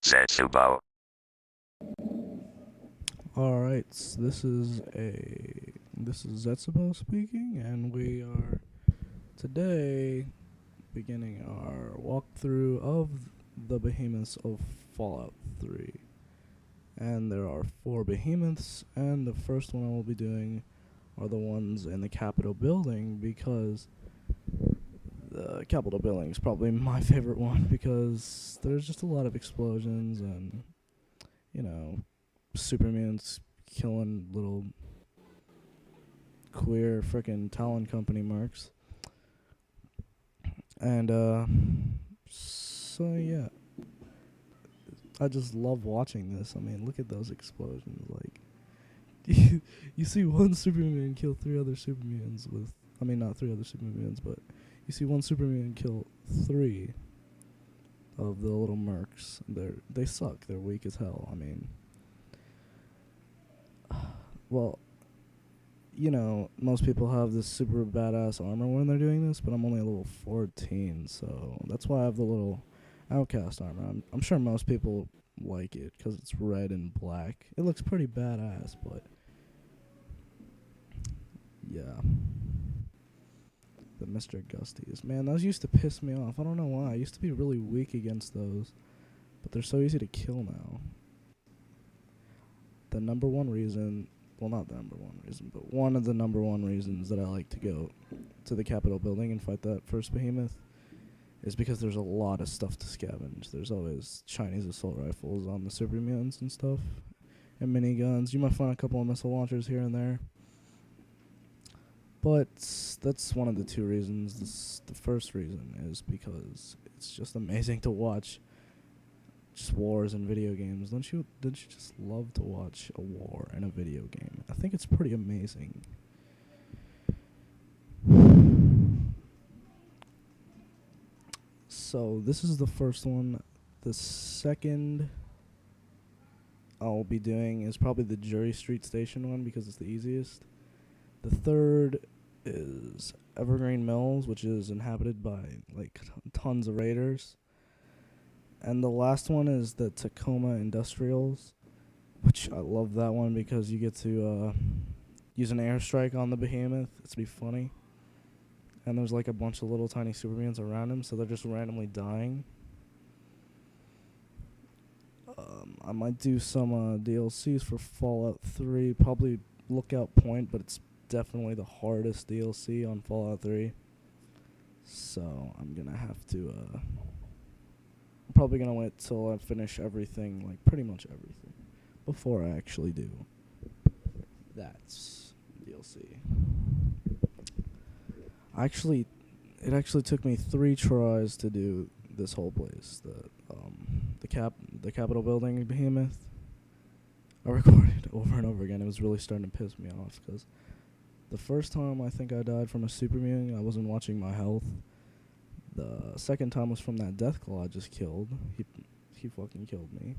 Setsubo. Alright, this is Zetsubo speaking, and we are today beginning our walkthrough of the behemoths of Fallout 3. And there are 4 behemoths, and the first one I will be doing are the ones in the Capitol building, because the Capitol building is probably my favorite one, because there's just a lot of explosions and, Superman's killing little queer frickin' Talon Company marks. And, so yeah. I just love watching this. I mean, look at those explosions. Like, you see one Superman kill 3 other Supermans with, not 3 other Supermans, but you see one Superman kill 3 of the little mercs. They suck. They're weak as hell. Well, most people have this super badass armor when they're doing this, but I'm only a level 14, so that's why I have the little outcast armor. I'm sure most people like it because it's red and black. It looks pretty badass, but yeah. The Mr. Gusties. Man, those used to piss me off. I don't know why. I used to be really weak against those, but they're so easy to kill now. The number one reason, well, not the number one reason, but one of the number one reasons that I like to go to the Capitol building and fight that first behemoth is because there's a lot of stuff to scavenge. There's always Chinese assault rifles on the Supermans and stuff, and miniguns. You might find a couple of missile launchers here and there. But that's one of the 2 reasons. The first reason is because it's just amazing to watch just wars in video games. Don't you just love to watch a war in a video game? I think it's pretty amazing. So this is the first one. The second I'll be doing is probably the Jury Street Station one because it's the easiest. The third is Evergreen Mills, which is inhabited by tons of raiders. And the last one is the Tacoma Industrials, which I love that one because you get to use an airstrike on the behemoth. It's be funny. And there's a bunch of little tiny Supermans around him, so they're just randomly dying. I might do some DLCs for Fallout 3, probably Lookout Point, but it's definitely the hardest DLC on Fallout 3. So I'm gonna have to I'm probably gonna wait till I finish everything, pretty much everything, before I actually do that's DLC. It actually took me 3 tries to do this whole place. The Capitol building behemoth. I recorded over and over again. It was really starting to piss me off because the first time I think I died from a Superman, I wasn't watching my health. The second time was from that Deathclaw I just killed. He fucking killed me.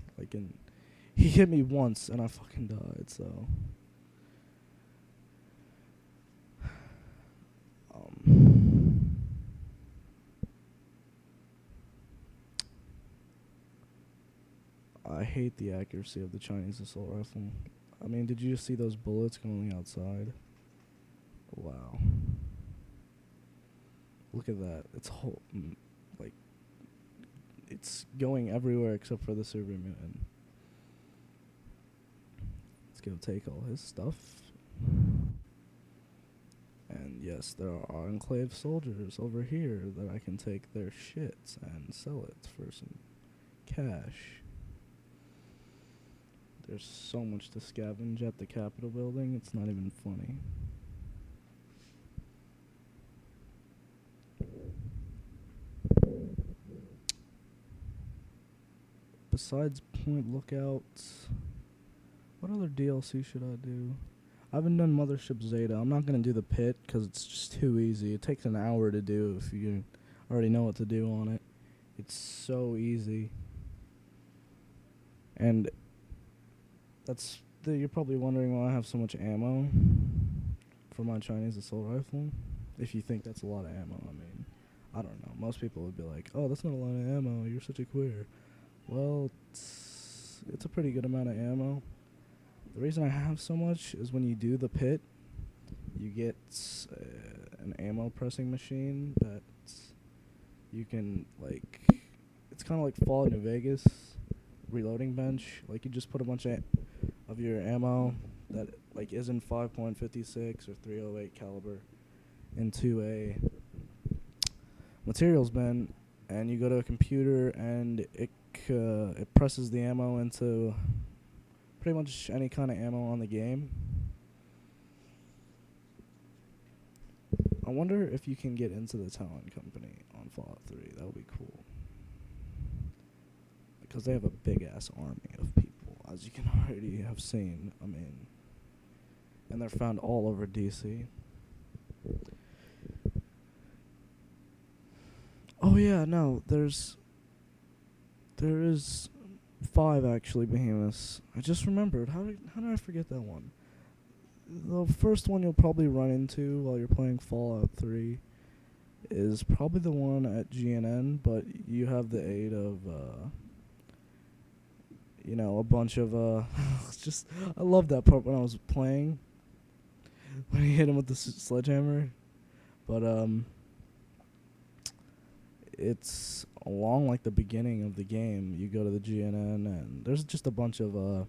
He hit me once and I fucking died, so. I hate the accuracy of the Chinese assault rifle. Did you just see those bullets going outside? Wow. Look at that. It's going everywhere except for the Superman. It's gonna take all his stuff. And yes, there are Enclave soldiers over here that I can take their shit and sell it for some cash. There's so much to scavenge at the Capitol building, it's not even funny. Besides Point Lookout, what other DLC should I do? I haven't done Mothership Zeta. I'm not going to do the pit because it's just too easy. It takes an hour to do if you already know what to do on it. It's so easy. And you're probably wondering why I have so much ammo for my Chinese assault rifle. If you think that's a lot of ammo, I don't know. Most people would be like, oh, that's not a lot of ammo. You're such a queer. Well, pretty good amount of ammo. The reason I have so much is when you do the pit, you get an ammo pressing machine that you can, like, it's kind of like Fallout New Vegas reloading bench. Like, you just put a bunch of your ammo that, like, isn't 5.56 or 308 caliber into a materials bin, and you go to a computer, and it presses the ammo into pretty much any kind of ammo on the game. I wonder if you can get into the Talon Company on Fallout 3. That would be cool. Because they have a big-ass army of people, as you can already have seen. I mean, and they're found all over DC. Oh yeah, no, there is 5 actually behemoths. I just remembered. How did I forget that one? The first one you'll probably run into while you're playing Fallout 3 is probably the one at GNN, but you have the aid of a bunch of just I love that part when I was playing when you hit him with the sledgehammer, but it's along like the beginning of the game. You go to the GNN and there's just a bunch of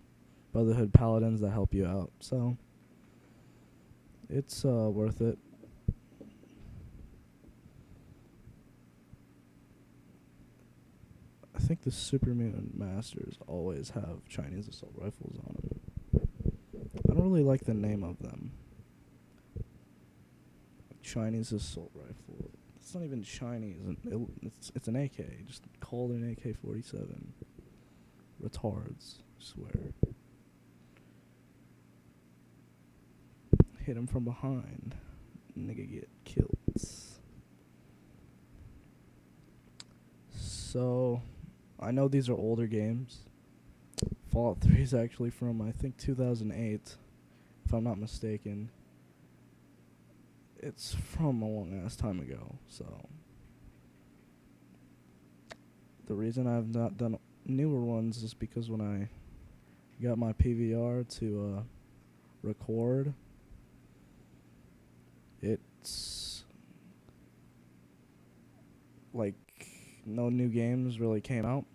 Brotherhood Paladins that help you out, so it's worth it. I think the Super Mutant Masters always have Chinese assault rifles on them. I don't really like the name of them. Chinese assault rifle. It's not even Chinese. It's an AK. Just call it an AK-47. Retards, I swear. Hit him from behind. Nigga get killed. So, I know these are older games. Fallout 3 is actually from, I think, 2008, if I'm not mistaken. It's from a long-ass time ago, so the reason I've not done newer ones is because when I got my PVR to record, it's like no new games really came out.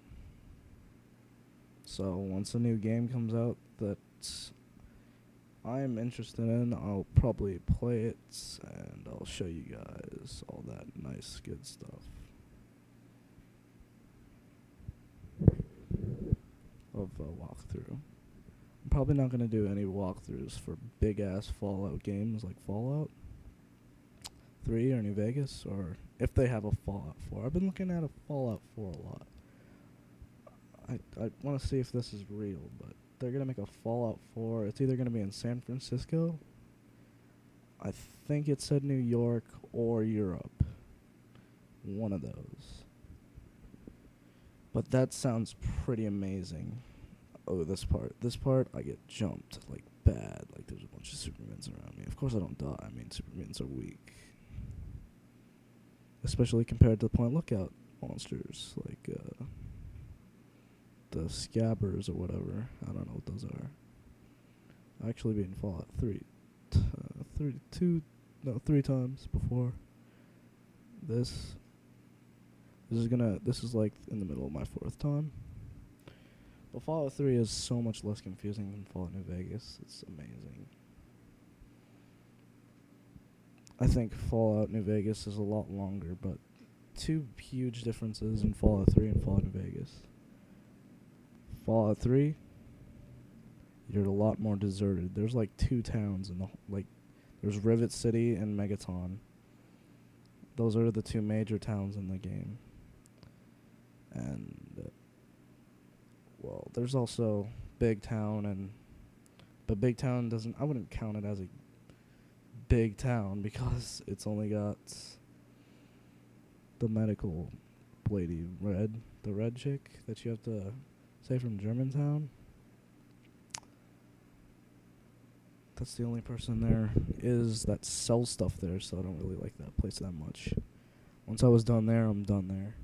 So once a new game comes out that I'm interested in, I'll probably play it and I'll show you guys all that nice good stuff of walkthrough. I'm probably not going to do any walkthroughs for big ass Fallout games like Fallout 3 or New Vegas, or if they have a Fallout 4. I've been looking at a Fallout 4 a lot. I want to see if this is real, but they're going to make a Fallout 4. It's either going to be in San Francisco, I think it said New York, or Europe. One of those. But that sounds pretty amazing. Oh, this part, I get jumped, like, bad. Like, there's a bunch of supermutants around me. Of course I don't die. I mean, supermutants are weak. Especially compared to the Point Lookout monsters, like, the scabbers or whatever. I don't know what those are. I actually beat Fallout 3 times before this. This is like in the middle of my 4th time. But Fallout 3 is so much less confusing than Fallout New Vegas. It's amazing. I think Fallout New Vegas is a lot longer, but 2 huge differences in Fallout 3 and Fallout New Vegas. Fallout 3, you're a lot more deserted. There's like 2 towns in there's Rivet City and Megaton. Those are the 2 major towns in the game. And well, there's also Big Town, but Big Town I wouldn't count it as a big town because it's only got the medical lady, the red chick that you have to say from Germantown. That's the only person there is that sells stuff there, so I don't really like that place that much. Once I was done there, I'm done there.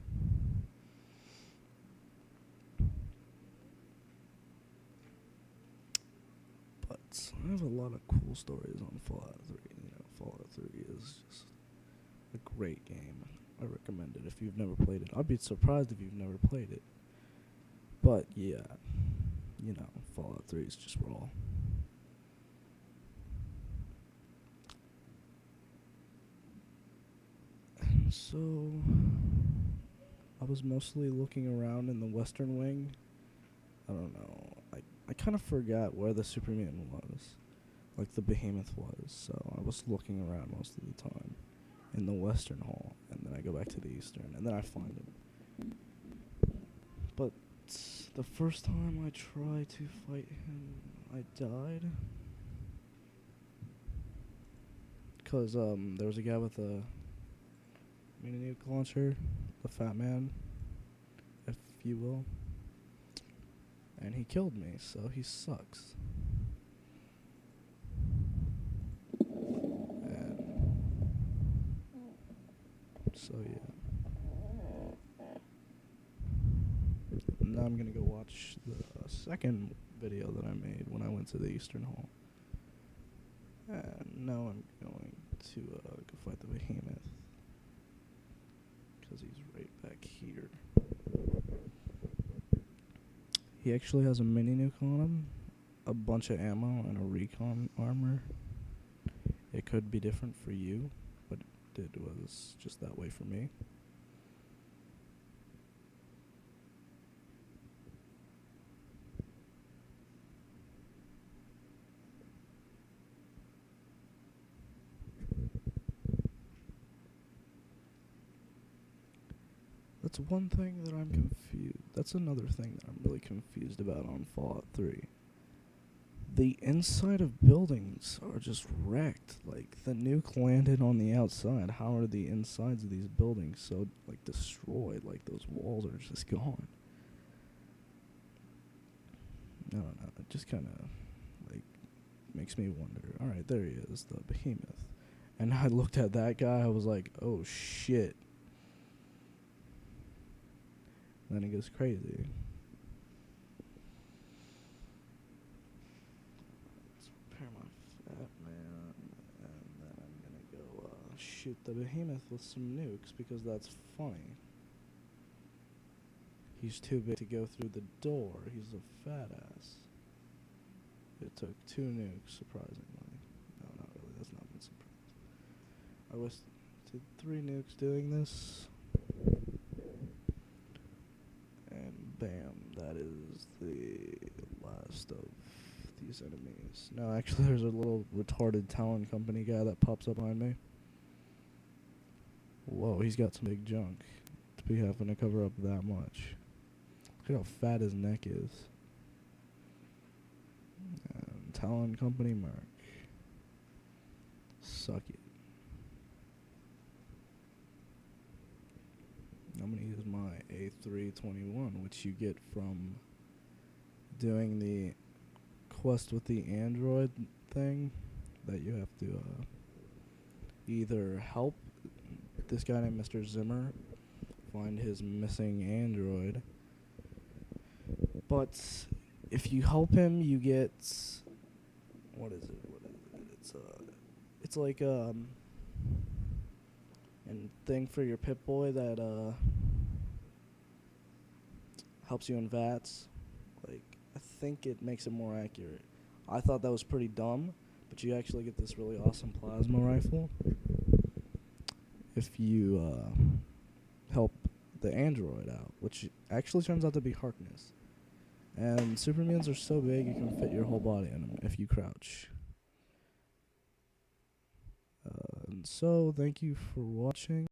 I have a lot of cool stories on Fallout 3. You know, Fallout 3 is just a great game. I recommend it if you've never played it. I'd be surprised if you've never played it. But yeah, you know, Fallout 3 is just raw. And so, I was mostly looking around in the western wing. I don't know. I kind of forgot where the Superman was, like the Behemoth was. So I was looking around most of the time in the western hall, and then I go back to the eastern, and then I find him. But the first time I tried to fight him, I died. Because there was a guy with a mini nuke launcher, the fat man, if you will. And he killed me, so he sucks. And so yeah. Now I'm gonna go watch the second video that I made when I went to the Eastern Hall. And now I'm going to go fight the Behemoth. Because he's right back here. He actually has a mini nuke on him, a bunch of ammo, and a recon armor. It could be different for you, but it was just that way for me. That's one thing that I'm confused. That's another thing that I'm really confused about on Fallout 3. The inside of buildings are just wrecked. Like, the nuke landed on the outside. How are the insides of these buildings so, like, destroyed? Like, those walls are just gone. I don't know. It just kind of, like, makes me wonder. Alright, there he is, the Behemoth. And I looked at that guy, I was like, oh shit. Then it goes crazy. Let's repair my fat man, and then I'm gonna go shoot the Behemoth with some nukes because that's funny. He's too big to go through the door. He's a fat ass. It took 2 nukes, surprisingly. No, not really. That's not been surprising. I wasted 3 nukes doing this. Bam, that is the last of these enemies. No, actually, there's a little retarded Talon Company guy that pops up behind me. Whoa, he's got some big junk to be having to cover up that much. Look at how fat his neck is. And Talon Company mark. Suck it. I'm going to use my A321, which you get from doing the quest with the android thing, that you have to either help this guy named Mr. Zimmer find his missing android, but if you help him, you get, what is it? It's like and thing for your Pip-Boy that helps you in VATS. Like, I think it makes it more accurate. I thought that was pretty dumb, but you actually get this really awesome plasma rifle if you help the android out, which actually turns out to be Harkness. And Supermans are so big you can fit your whole body in them if you crouch. And so, thank you for watching.